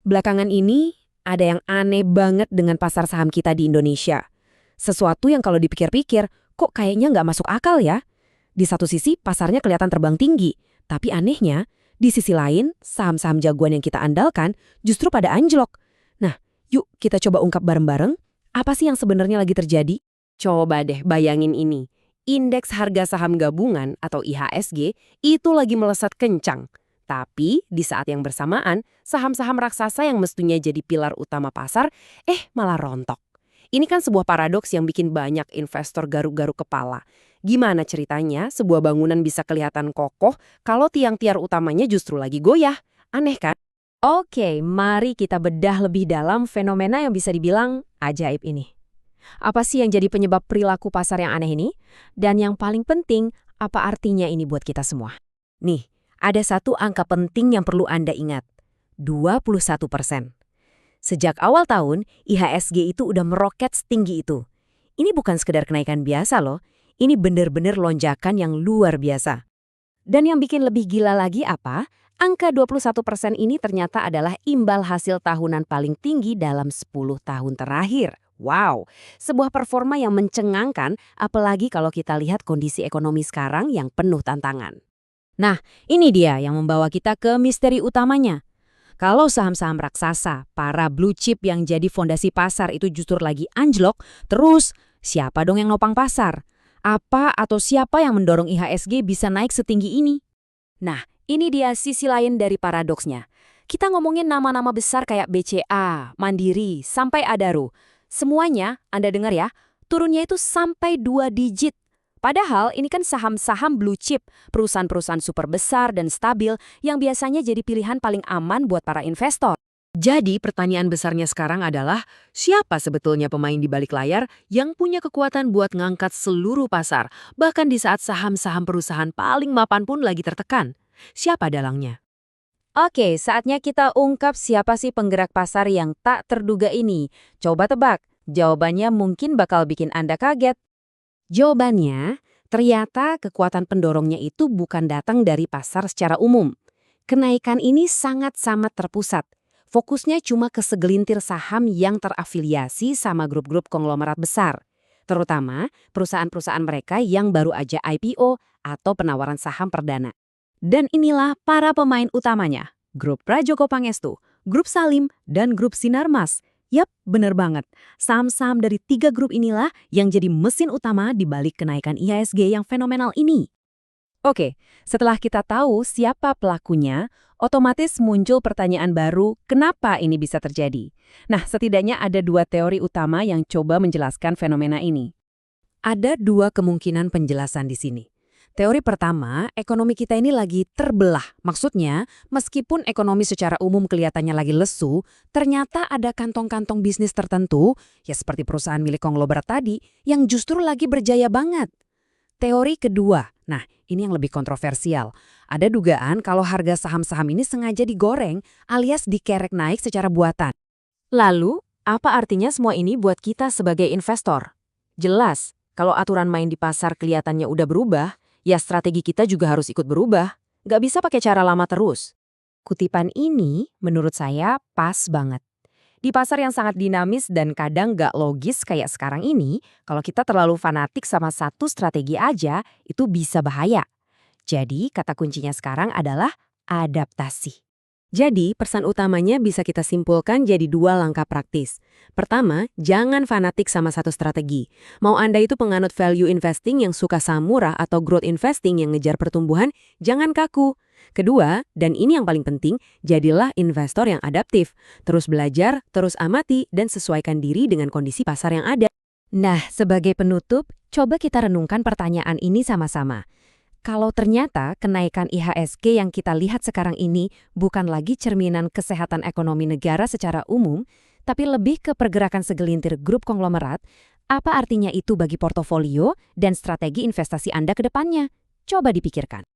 Belakangan ini, ada yang aneh banget dengan pasar saham kita di Indonesia. Sesuatu yang kalau dipikir-pikir, kok kayaknya nggak masuk akal ya? Di satu sisi, pasarnya kelihatan terbang tinggi. Tapi anehnya, di sisi lain, saham-saham jagoan yang kita andalkan justru pada anjlok. Nah, yuk kita coba ungkap bareng-bareng, apa sih yang sebenarnya lagi terjadi? Coba deh bayangin ini. Indeks harga saham gabungan atau IHSG itu lagi melesat kencang. Tapi di saat yang bersamaan, saham-saham raksasa yang mestinya jadi pilar utama pasar, malah rontok. Ini kan sebuah paradoks yang bikin banyak investor garuk-garuk kepala. Gimana ceritanya sebuah bangunan bisa kelihatan kokoh kalau tiang-tiang utamanya justru lagi goyah? Aneh kan? Oke, mari kita bedah lebih dalam fenomena yang bisa dibilang ajaib ini. Apa sih yang jadi penyebab perilaku pasar yang aneh ini? Dan yang paling penting, apa artinya ini buat kita semua? Nih, ada satu angka penting yang perlu Anda ingat. 21%. Sejak awal tahun, IHSG itu udah meroket setinggi itu. Ini bukan sekedar kenaikan biasa loh. Ini benar-benar lonjakan yang luar biasa. Dan yang bikin lebih gila lagi apa? Angka 21% ini ternyata adalah imbal hasil tahunan paling tinggi dalam 10 tahun terakhir. Wow, sebuah performa yang mencengangkan, apalagi kalau kita lihat kondisi ekonomi sekarang yang penuh tantangan. Nah, ini dia yang membawa kita ke misteri utamanya. Kalau saham-saham raksasa, para blue chip yang jadi fondasi pasar itu justru lagi anjlok, terus siapa dong yang nopang pasar? Apa atau siapa yang mendorong IHSG bisa naik setinggi ini? Nah, ini dia sisi lain dari paradoksnya. Kita ngomongin nama-nama besar kayak BCA, Mandiri, sampai Adaro. Semuanya, Anda dengar ya, turunnya itu sampai 2 digit. Padahal ini kan saham-saham blue chip, perusahaan-perusahaan super besar dan stabil yang biasanya jadi pilihan paling aman buat para investor. Jadi pertanyaan besarnya sekarang adalah, siapa sebetulnya pemain di balik layar yang punya kekuatan buat ngangkat seluruh pasar, bahkan di saat saham-saham perusahaan paling mapan pun lagi tertekan? Siapa dalangnya? Oke, saatnya kita ungkap siapa sih penggerak pasar yang tak terduga ini. Coba tebak, jawabannya mungkin bakal bikin Anda kaget. Jawabannya, ternyata kekuatan pendorongnya itu bukan datang dari pasar secara umum. Kenaikan ini sangat-sangat terpusat. Fokusnya cuma ke segelintir saham yang terafiliasi sama grup-grup konglomerat besar. Terutama perusahaan-perusahaan mereka yang baru aja IPO atau penawaran saham perdana. Dan inilah para pemain utamanya, Grup Prajogo Pangestu, Grup Salim, dan Grup Sinarmas. Yap, bener banget. Saham-saham dari 3 grup inilah yang jadi mesin utama di balik kenaikan IHSG yang fenomenal ini. Oke, setelah kita tahu siapa pelakunya, otomatis muncul pertanyaan baru, kenapa ini bisa terjadi? Nah, setidaknya ada 2 teori utama yang coba menjelaskan fenomena ini. Ada 2 kemungkinan penjelasan di sini. Teori pertama, ekonomi kita ini lagi terbelah. Maksudnya, meskipun ekonomi secara umum kelihatannya lagi lesu, ternyata ada kantong-kantong bisnis tertentu, ya seperti perusahaan milik konglomerat tadi, yang justru lagi berjaya banget. Teori kedua, nah ini yang lebih kontroversial. Ada dugaan kalau harga saham-saham ini sengaja digoreng alias dikerek naik secara buatan. Lalu, apa artinya semua ini buat kita sebagai investor? Jelas, kalau aturan main di pasar kelihatannya udah berubah, ya strategi kita juga harus ikut berubah. Nggak bisa pakai cara lama terus. Kutipan ini menurut saya pas banget. Di pasar yang sangat dinamis dan kadang nggak logis kayak sekarang ini, kalau kita terlalu fanatik sama satu strategi aja, itu bisa bahaya. Jadi kata kuncinya sekarang adalah adaptasi. Jadi, pesan utamanya bisa kita simpulkan jadi 2 langkah praktis. Pertama, jangan fanatik sama satu strategi. Mau Anda itu penganut value investing yang suka saham murah atau growth investing yang ngejar pertumbuhan, jangan kaku. Kedua, dan ini yang paling penting, jadilah investor yang adaptif. Terus belajar, terus amati, dan sesuaikan diri dengan kondisi pasar yang ada. Nah, sebagai penutup, coba kita renungkan pertanyaan ini sama-sama. Kalau ternyata kenaikan IHSG yang kita lihat sekarang ini bukan lagi cerminan kesehatan ekonomi negara secara umum, tapi lebih ke pergerakan segelintir grup konglomerat, apa artinya itu bagi portofolio dan strategi investasi Anda ke depannya? Coba dipikirkan.